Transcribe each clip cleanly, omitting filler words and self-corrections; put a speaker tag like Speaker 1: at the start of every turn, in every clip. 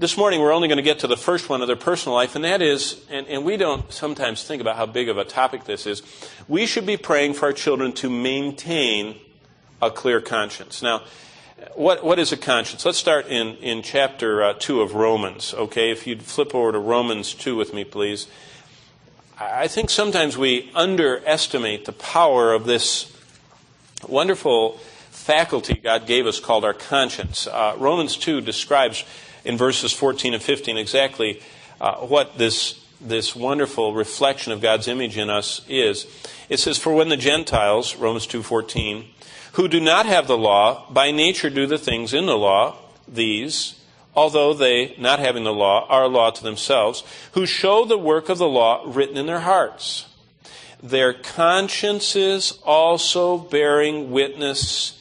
Speaker 1: This morning we're only going to get to the first one of their personal life, and that is, and we don't sometimes think about how big of a topic this is, we should be praying for our children to maintain a clear conscience. Now, what is a conscience? Let's start in chapter 2 of Romans, okay? If you'd flip over to Romans 2 with me, please. I think sometimes we underestimate the power of this wonderful faculty God gave us called our conscience. Romans 2 describes in verses 14 and 15 exactly what this wonderful reflection of God's image in us is. It says, "For when the Gentiles," Romans 2:14, "who do not have the law, by nature do the things in the law, these, although they, not having the law, are a law to themselves, who show the work of the law written in their hearts, their consciences also bearing witness,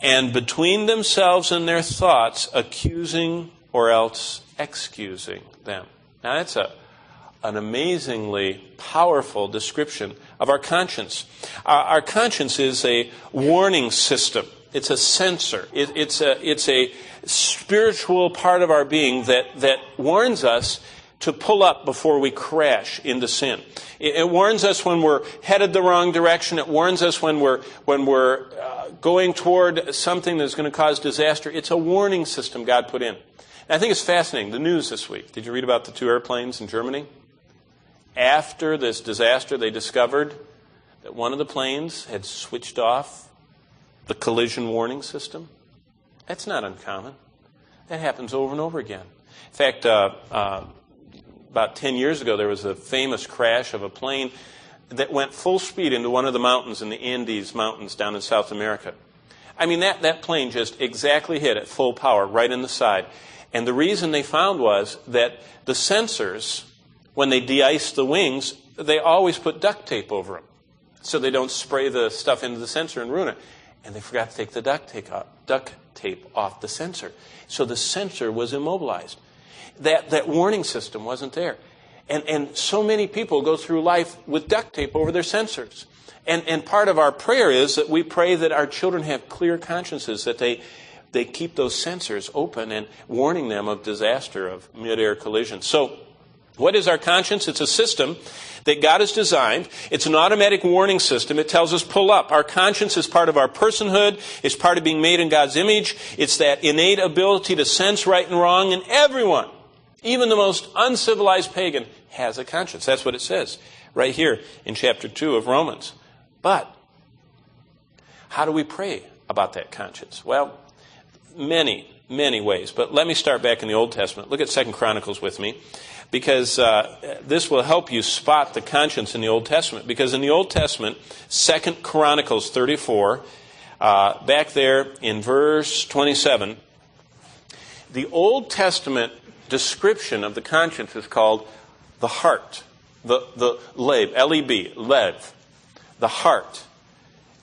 Speaker 1: and between themselves and their thoughts accusing or else excusing them." Now that's an amazingly powerful description of our conscience. Our conscience is a warning system. It's a sensor. It's a spiritual part of our being that warns us to pull up before we crash into sin. It warns us when we're headed the wrong direction. It warns us when we're going toward something that's going to cause disaster. It's a warning system God put in. And I think it's fascinating. The news this week. Did you read about the 2 airplanes in Germany? After this disaster, they discovered that one of the planes had switched off the collision warning system. That's not uncommon. That happens over and over again. In fact, about 10 years ago, there was a famous crash of a plane that went full speed into one of the mountains in the Andes Mountains down in South America. I mean, that plane just exactly hit at full power right in the side. And the reason they found was that the sensors, when they de-iced the wings, they always put duct tape over them so they don't spray the stuff into the sensor and ruin it. And they forgot to take the duct tape off the sensor. So the sensor was immobilized. That warning system wasn't there. And so many people go through life with duct tape over their sensors. And part of our prayer is that we pray that our children have clear consciences, that they keep those sensors open and warning them of disaster, of midair collision. So what is our conscience? It's a system that God has designed. It's an automatic warning system. It tells us pull up. Our conscience is part of our personhood. It's part of being made in God's image. It's that innate ability to sense right and wrong. And everyone, even the most uncivilized pagan, has a conscience. That's what it says right here in chapter 2 of Romans. But how do we pray about that conscience? Well, many ways. But let me start back in the Old Testament. Look at 2 Chronicles with me, because this will help you spot the conscience in the Old Testament. Because in the Old Testament, 2 Chronicles 34, back there in verse 27, the Old Testament description of the conscience is called the heart. The lev, L-E-B, lev. The heart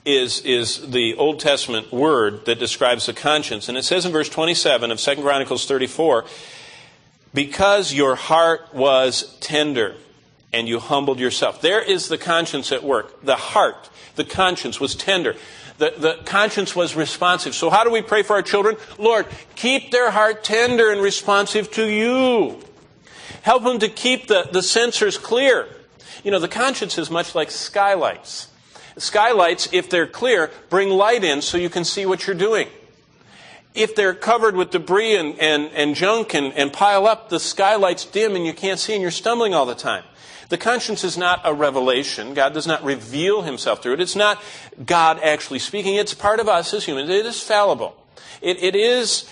Speaker 1: is the Old Testament word that describes the conscience. And it says in verse 27 of 2 Chronicles 34, "Because your heart was tender and you humbled yourself." There is the conscience at work. The heart, the conscience was tender. The conscience was responsive. So how do we pray for our children? Lord, keep their heart tender and responsive to you. Help them to keep the sensors clear. You know, the conscience is much like skylights. Skylights, if they're clear, bring light in so you can see what you're doing. If they're covered with debris and junk and pile up, the skylight's dim and you can't see and you're stumbling all the time. The conscience is not a revelation. God does not reveal himself through it. It's not God actually speaking. It's part of us as humans. It is fallible. It is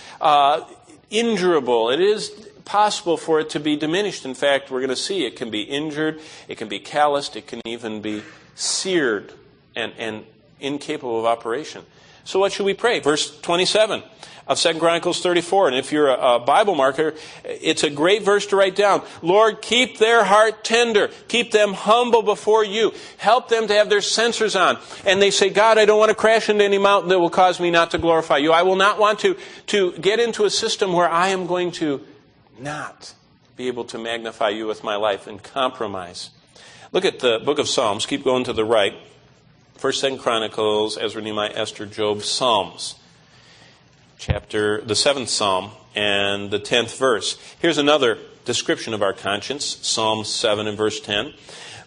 Speaker 1: injurable. It is possible for it to be diminished. In fact, we're going to see it can be injured, it can be calloused, it can even be seared and incapable of operation. So what should we pray? Verse 27 of 2 Chronicles 34. And if you're a Bible marker, it's a great verse to write down. Lord, keep their heart tender. Keep them humble before you. Help them to have their sensors on. And they say, God, I don't want to crash into any mountain that will cause me not to glorify you. I will not want to get into a system where I am going to not be able to magnify you with my life and compromise. Look at the book of Psalms. Keep going to the right. 1st, 2nd Chronicles, Ezra, Nehemiah, Esther, Job, Psalms. The 7th Psalm. and the 10th verse. Here's another description of our conscience, Psalm 7 and verse 10.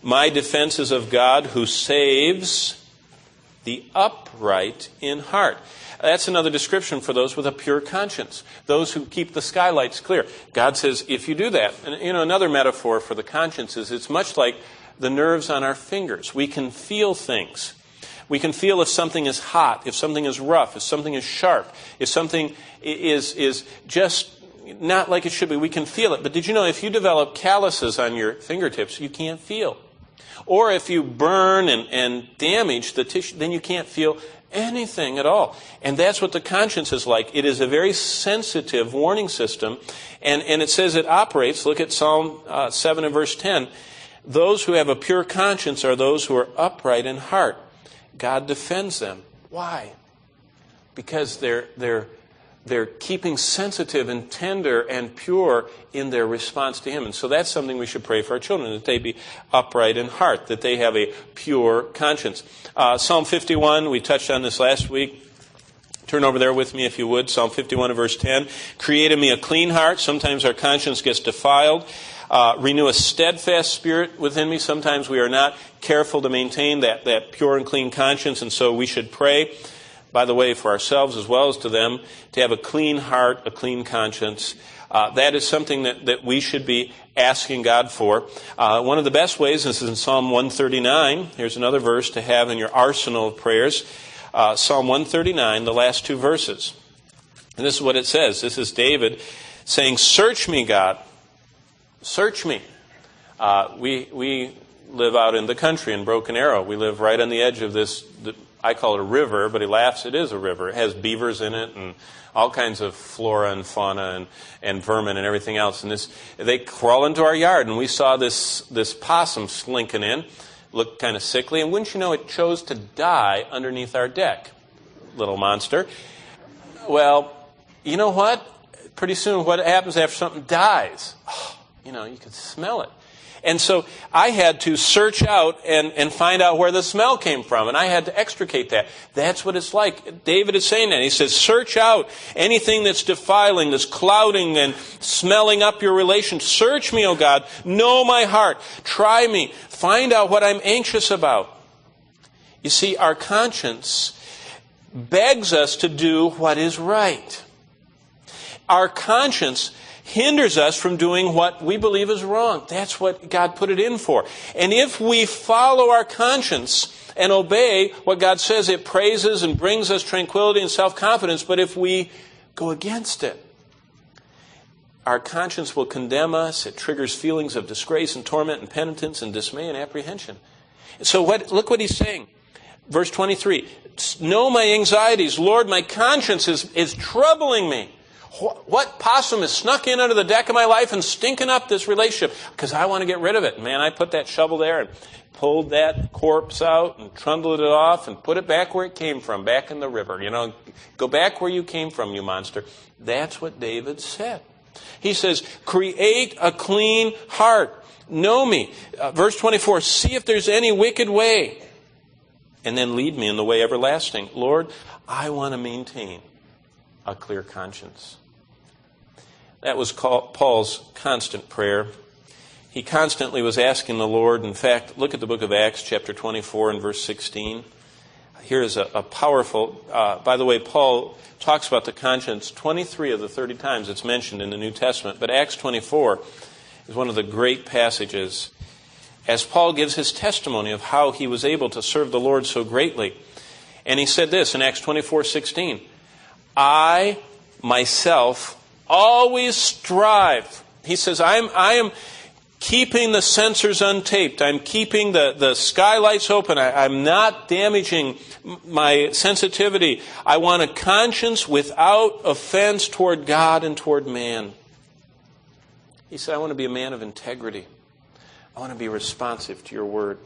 Speaker 1: My defense is of God who saves the upright in heart. That's another description for those with a pure conscience, those who keep the skylights clear. God says, if you do that, and another metaphor for the conscience is it's much like the nerves on our fingers. We can feel things. We can feel if something is hot, if something is rough, if something is sharp, if something is just not like it should be. We can feel it. But did you know if you develop calluses on your fingertips, you can't feel? Or if you burn and damage the tissue, then you can't feel anything at all. And that's what the conscience is like. It is a very sensitive warning system. And it says it operates, look at Psalm 7 and verse 10, those who have a pure conscience are those who are upright in heart. God defends them. Why? Because they're keeping sensitive and tender and pure in their response to Him. And so that's something we should pray for our children, that they be upright in heart, that they have a pure conscience. Psalm 51, we touched on this last week. Turn over there with me if you would. Psalm 51 and verse 10. Create in me a clean heart. Sometimes our conscience gets defiled. Renew a steadfast spirit within me. Sometimes we are not careful to maintain that pure and clean conscience, and so we should pray, by the way, for ourselves as well as to them, to have a clean heart, a clean conscience. That is something that we should be asking God for. One of the best ways, this is in Psalm 139. Here's another verse to have in your arsenal of prayers. Psalm 139, the last two verses. And this is what it says. This is David saying, "Search me, God. Search me." We live out in the country in Broken Arrow. We live right on the edge of this, I call it a river, but he laughs, it is a river. It has beavers in it and all kinds of flora and fauna and vermin and everything else. And they crawl into our yard, and we saw this possum slinking in, looked kind of sickly, and wouldn't you know, it chose to die underneath our deck. Little monster. Well, you know what? Pretty soon, what happens after something dies? Oh, you can smell it. And so I had to search out and find out where the smell came from. And I had to extricate that. That's what it's like. David is saying that. He says, search out anything that's defiling, that's clouding and smelling up your relation. Search me, O God. Know my heart. Try me. Find out what I'm anxious about. You see, our conscience begs us to do what is right. Our conscience hinders us from doing what we believe is wrong. That's what God put it in for. And if we follow our conscience and obey what God says, it praises and brings us tranquility and self-confidence. But if we go against it, our conscience will condemn us. It triggers feelings of disgrace and torment and penitence and dismay and apprehension. So look what he's saying. Verse 23, know my anxieties. Lord, my conscience is troubling me. What possum has snuck in under the deck of my life and stinking up this relationship? Because I want to get rid of it. Man, I put that shovel there and pulled that corpse out and trundled it off and put it back where it came from, back in the river. Go back where you came from, you monster. That's what David said. He says, create a clean heart. Know me. Verse 24, see if there's any wicked way. And then lead me in the way everlasting. Lord, I want to maintain a clear conscience. That was Paul's constant prayer. He constantly was asking the Lord. In fact, look at the book of Acts, chapter 24 and verse 16. Here is a powerful, by the way, Paul talks about the conscience 23 of the 30 times it's mentioned in the New Testament. But Acts 24 is one of the great passages as Paul gives his testimony of how he was able to serve the Lord so greatly. And he said this in Acts 24:16, I myself always strive. He says, I am keeping the sensors untaped. I'm keeping the skylights open. I'm not damaging my sensitivity. I want a conscience without offense toward God and toward man. He said, I want to be a man of integrity. I want to be responsive to your word.